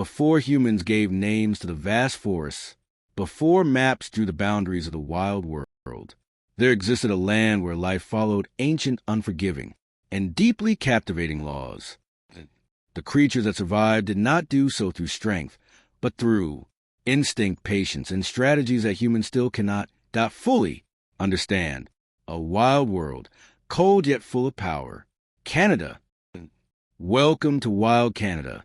before humans gave names to the vast forests, before maps drew the boundaries of the wild world, there existed a land where life followed ancient, unforgiving, and deeply captivating laws. The creatures that survived did not do so through strength, but through instinct, patience, and strategies that humans still cannot fully understand. A wild world, cold yet full of power. Canada. Welcome to Wild Canada,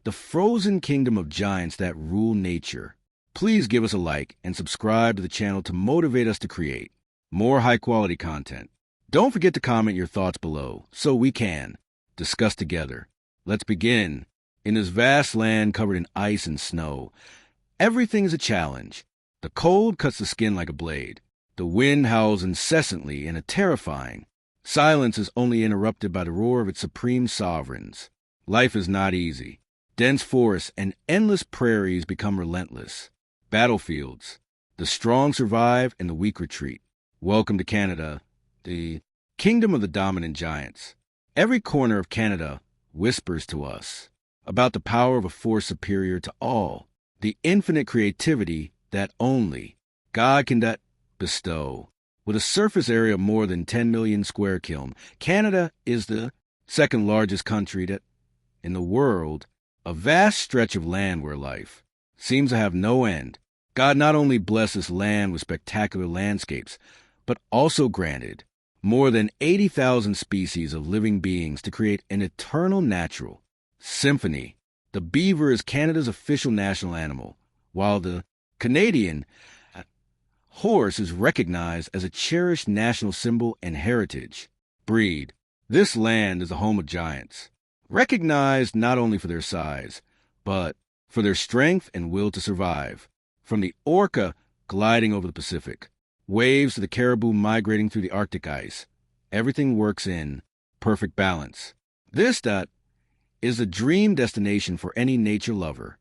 the frozen kingdom of giants that rule nature. Please give us a like and subscribe to the channel to motivate us to create more high-quality content. Don't forget to comment your thoughts below so we can discuss together. Let's begin. In this vast land covered in ice and snow, everything is a challenge. The cold cuts the skin like a blade. The wind howls incessantly and a terrifying silence is only interrupted by the roar of its supreme sovereigns. Life is not easy. Dense forests and endless prairies become relentless battlefields. The strong survive and the weak retreat. Welcome to Canada, the kingdom of the dominant giants. Every corner of Canada whispers to us about the power of a force superior to all, the infinite creativity that only God can bestow. With a surface area of more than 10 million square km, Canada is the second largest country in the world, a vast stretch of land where life seems to have no end. God not only blessed this land with spectacular landscapes, but also granted more than 80,000 species of living beings to create an eternal natural symphony. The beaver is Canada's official national animal, while the Canadian horse is recognized as a cherished national symbol and heritage breed. This land is the home of giants, recognized not only for their size, but for their strength and will to survive. From the orca gliding over the Pacific, waves to the caribou migrating through the Arctic ice, everything works in perfect balance. This is a dream destination for any nature lover.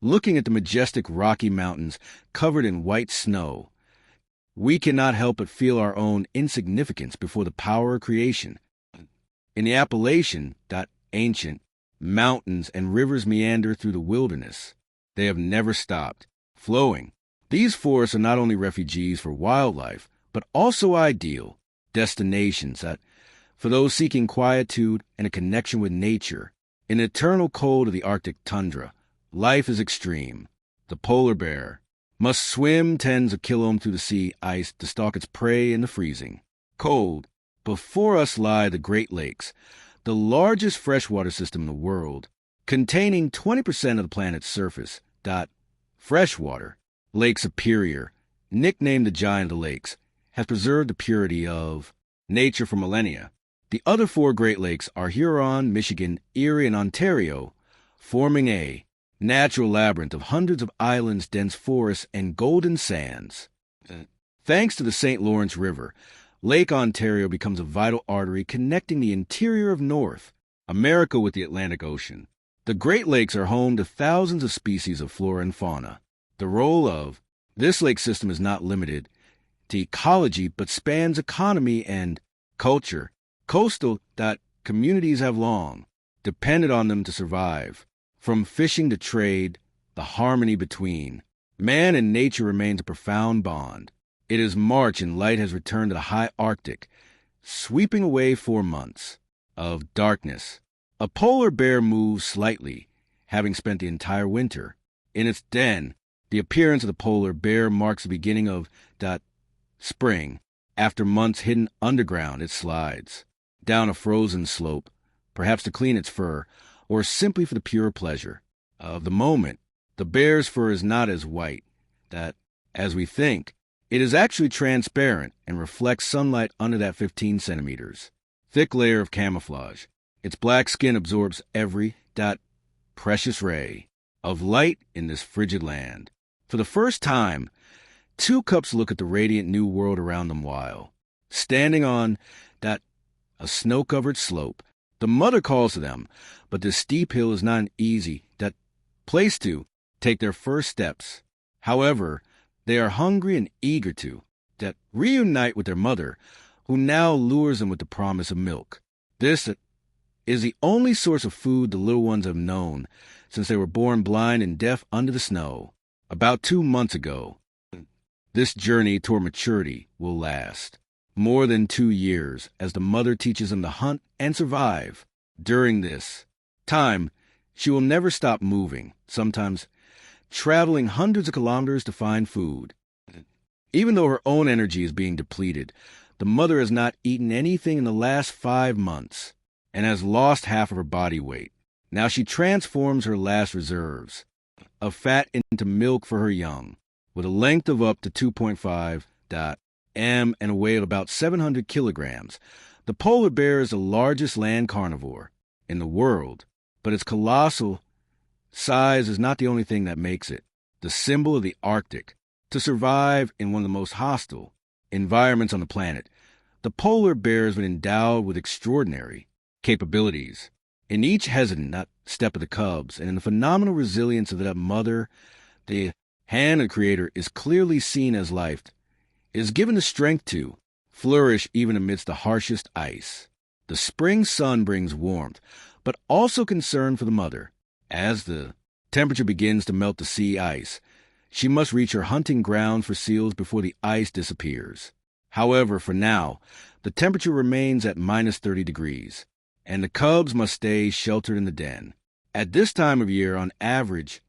Looking at the majestic Rocky Mountains covered in white snow, we cannot help but feel our own insignificance before the power of creation. In the Appalachian, ancient mountains and rivers meander through the wilderness. They have never stopped flowing. These forests are not only refuges for wildlife, but also ideal destinations for those seeking quietude and a connection with nature. In the eternal cold of the Arctic tundra, life is extreme. The polar bear must swim tens of kilometers through the sea ice to stalk its prey in the freezing cold. Before us lie the Great Lakes, the largest freshwater system in the world, containing 20% of the planet's surface. Freshwater. Lake Superior, nicknamed the Giant of the Lakes, has preserved the purity of nature for millennia. The other four Great Lakes are Huron, Michigan, Erie, and Ontario, forming a natural labyrinth of hundreds of islands, dense forests, and golden sands. Thanks to the St. Lawrence River, Lake Ontario becomes a vital artery connecting the interior of North America with the Atlantic Ocean. The Great Lakes are home to thousands of species of flora and fauna. The role of this lake system is not limited to ecology, but spans economy and culture. Coastal communities have long depended on them to survive. From fishing to trade, the harmony between man and nature remains a profound bond. It is March and light has returned to the high Arctic, sweeping away 4 months of darkness. A polar bear moves slightly, having spent the entire winter in its den. The appearance of the polar bear marks the beginning of spring. After months hidden underground, it slides down a frozen slope, perhaps to clean its fur, or simply for the pure pleasure of the moment. The bear's fur is not as white as we think. It is actually transparent and reflects sunlight under that 15 centimeters thick layer of camouflage. Its black skin absorbs every precious ray of light in this frigid land. For the first time, two cubs look at the radiant new world around them while standing on a snow-covered slope. The mother calls to them, but this steep hill is not an easy place to take their first steps. However, they are hungry and eager to reunite with their mother, who now lures them with the promise of milk. This is the only source of food the little ones have known since they were born blind and deaf under the snow. About 2 months ago, this journey toward maturity will last more than 2 years as the mother teaches them to hunt and survive. During this time, she will never stop moving, sometimes traveling hundreds of kilometers to find food. Even though her own energy is being depleted, the mother has not eaten anything in the last 5 months and has lost half of her body weight. Now she transforms her last reserves of fat into milk for her young. With a length of up to 2.5 m and a weight of about 700 kilograms, the polar bear is the largest land carnivore in the world, but its colossal size is not the only thing that makes it the symbol of the Arctic. To survive in one of the most hostile environments on the planet, the polar bear has been endowed with extraordinary capabilities. In each hesitant step of the cubs and in the phenomenal resilience of that mother, the hand of the Creator is clearly seen as life is given the strength to flourish even amidst the harshest ice. The spring sun brings warmth, but also concern for the mother. As the temperature begins to melt the sea ice, she must reach her hunting ground for seals before the ice disappears. However, for now, the temperature remains at minus 30 degrees, and the cubs must stay sheltered in the den. At this time of year, on average,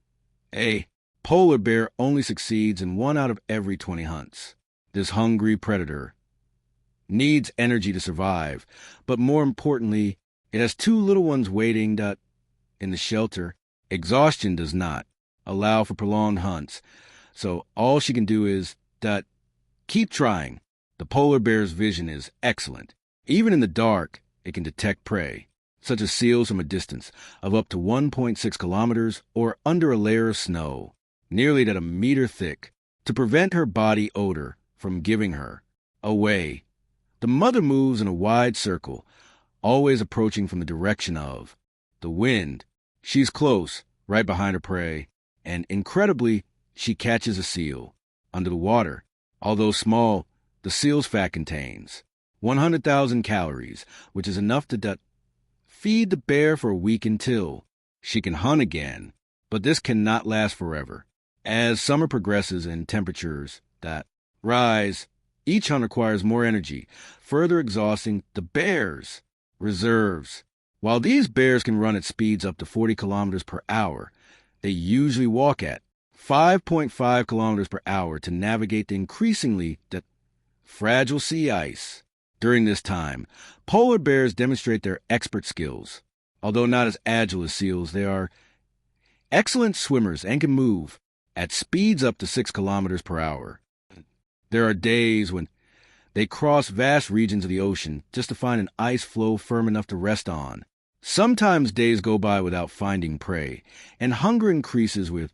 a polar bear only succeeds in 1 out of every 20 hunts. This hungry predator needs energy to survive, but more importantly, it has 2 little ones waiting in the shelter. Exhaustion does not allow for prolonged hunts, so all she can do is keep trying. The polar bear's vision is excellent. Even in the dark, it can detect prey, such as seals from a distance of up to 1.6 kilometers or under a layer of snow, nearly at a meter thick, to prevent her body odor from giving her away. The mother moves in a wide circle, always approaching from the direction of the wind. She's close, right behind her prey, and incredibly, she catches a seal. Under the water, although small, the seal's fat contains 100,000 calories, which is enough to feed the bear for a week until she can hunt again. But this cannot last forever. As summer progresses and temperatures rise, each hunt requires more energy, further exhausting the bear's reserves. While these bears can run at speeds up to 40 kilometers per hour, they usually walk at 5.5 kilometers per hour to navigate the increasingly fragile sea ice. During this time, polar bears demonstrate their expert skills. Although not as agile as seals, they are excellent swimmers and can move at speeds up to 6 kilometers per hour. There are days when they cross vast regions of the ocean just to find an ice floe firm enough to rest on. Sometimes days go by without finding prey, and hunger increases with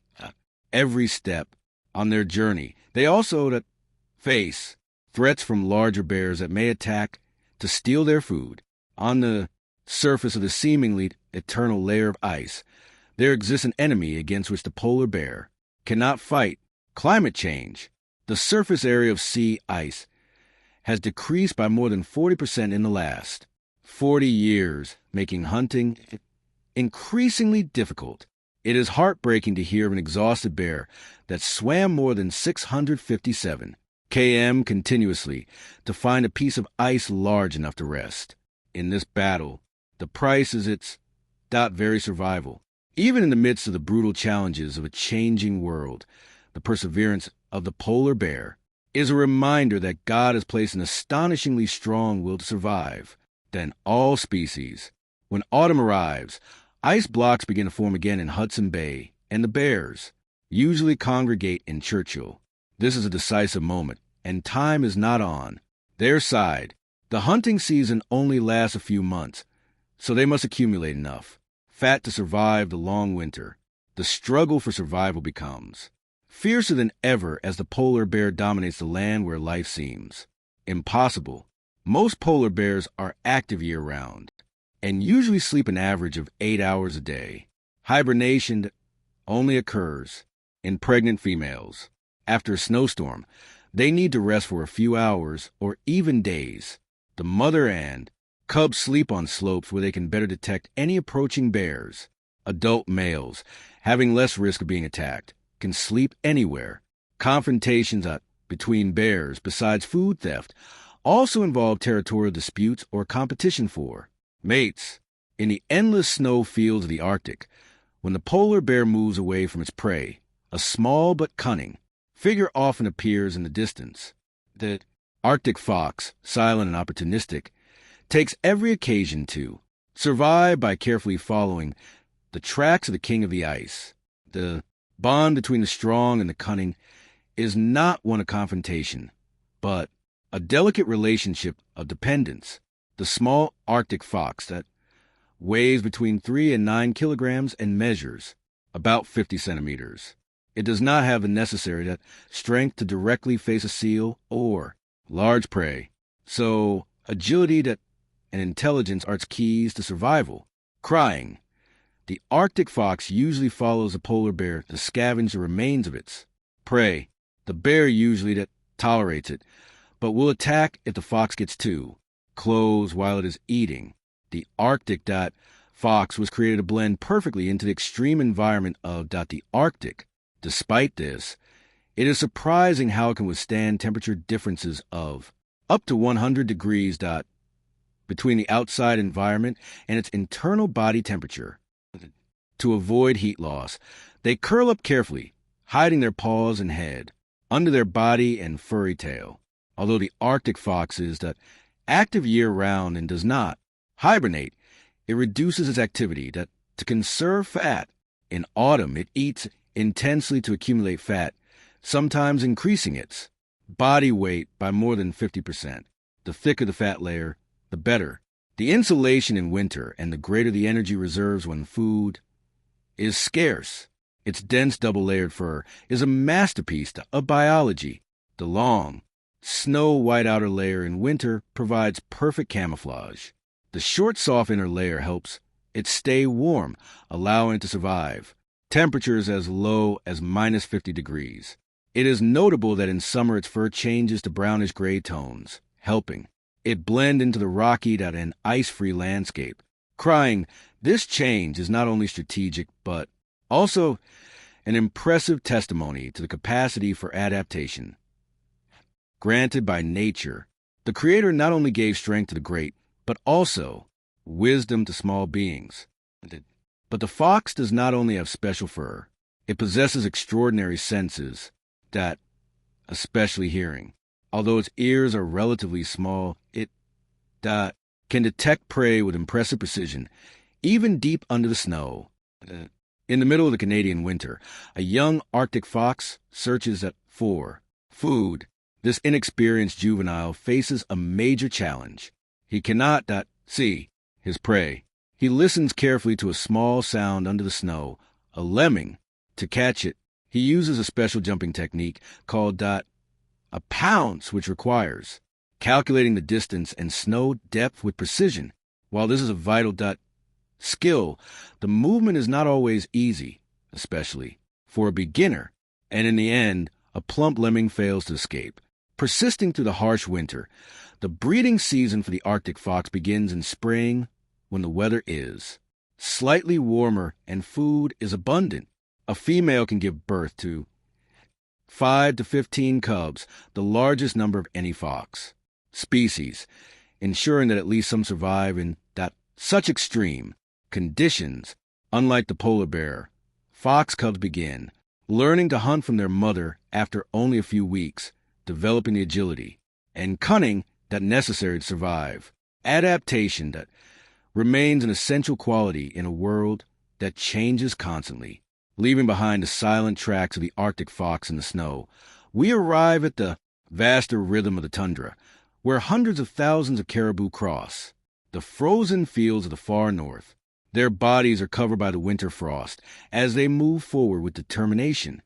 every step on their journey. They also face threats from larger bears that may attack to steal their food. On the surface of the seemingly eternal layer of ice, there exists an enemy against which the polar bear cannot fight: climate change. The surface area of sea ice has decreased by more than 40% in the last 40 years, making hunting increasingly difficult. It is heartbreaking to hear of an exhausted bear that swam more than 657 km continuously to find a piece of ice large enough to rest. In this battle, the price is its very survival. Even in the midst of the brutal challenges of a changing world, the perseverance of the polar bear is a reminder that God has placed an astonishingly strong will to survive. Then all species. When autumn arrives, ice blocks begin to form again in Hudson Bay, and the bears usually congregate in Churchill. This is a decisive moment, and time is not on their side. The hunting season only lasts a few months, so they must accumulate enough fat to survive the long winter. The struggle for survival becomes fiercer than ever as the polar bear dominates the land where life seems impossible. Most polar bears are active year-round and usually sleep an average of 8 hours a day. Hibernation only occurs in pregnant females. After a snowstorm, they need to rest for a few hours or even days. The mother and Cubs sleep on slopes where they can better detect any approaching bears. Adult males, having less risk of being attacked, can sleep anywhere. Confrontations between bears, besides food theft, also involve territorial disputes or competition for mates. In the endless snow fields of the Arctic, when the polar bear moves away from its prey, a small but cunning figure often appears in the distance. The Arctic fox, silent and opportunistic, takes every occasion to survive by carefully following the tracks of the king of the ice. The bond between the strong and the cunning is not one of confrontation, but a delicate relationship of dependence. The small Arctic fox that weighs between 3 and 9 kilograms and measures about 50 centimeters. It does not have the necessary strength to directly face a seal or large prey, so agility and intelligence are its keys to survival. Crying. The Arctic fox usually follows the polar bear to scavenge the remains of its prey. The bear usually tolerates it, but will attack if the fox gets too close while it is eating. The Arctic fox was created to blend perfectly into the extreme environment of the Arctic. Despite this, it is surprising how it can withstand temperature differences of up to 100 degrees between the outside environment and its internal body temperature. To avoid heat loss, they curl up carefully, hiding their paws and head under their body and furry tail. Although the Arctic fox is active year-round and does not hibernate, it reduces its activity to conserve fat. In autumn, it eats intensely to accumulate fat, sometimes increasing its body weight by more than 50%. The thicker the fat layer, the better. The insulation in winter and the greater the energy reserves when food is scarce. Its dense double-layered fur is a masterpiece of biology. The long, snow-white outer layer in winter provides perfect camouflage. The short, soft inner layer helps it stay warm, allowing it to survive temperatures as low as minus 50 degrees. It is notable that in summer its fur changes to brownish-gray tones, helping it blend into the rocky and ice-free landscape. Crying, this change is not only strategic, but also an impressive testimony to the capacity for adaptation granted by nature. The Creator not only gave strength to the great, but also wisdom to small beings. But the fox does not only have special fur, it possesses extraordinary senses, especially hearing. Although its ears are relatively small, it can detect prey with impressive precision, even deep under the snow. In the middle of the Canadian winter, a young Arctic fox searches for food. This inexperienced juvenile faces a major challenge. He cannot see his prey. He listens carefully to a small sound under the snow, a lemming. To catch it, he uses a special jumping technique called a pounce, which requires calculating the distance and snow depth with precision. While this is a vital skill, the movement is not always easy, especially for a beginner, and in the end, a plump lemming fails to escape. Persisting through the harsh winter, the breeding season for the Arctic fox begins in spring when the weather is slightly warmer and food is abundant. A female can give birth to 5 to 15 cubs, the largest number of any fox species, ensuring that at least some survive in such extreme conditions. Unlike the polar bear, fox cubs begin learning to hunt from their mother after only a few weeks, developing the agility and cunning necessary to survive. Adaptation remains an essential quality in a world that changes constantly. Leaving behind the silent tracks of the Arctic fox in the snow, we arrive at the vaster rhythm of the tundra, where hundreds of thousands of caribou cross the frozen fields of the far north. Their bodies are covered by the winter frost as they move forward with determination.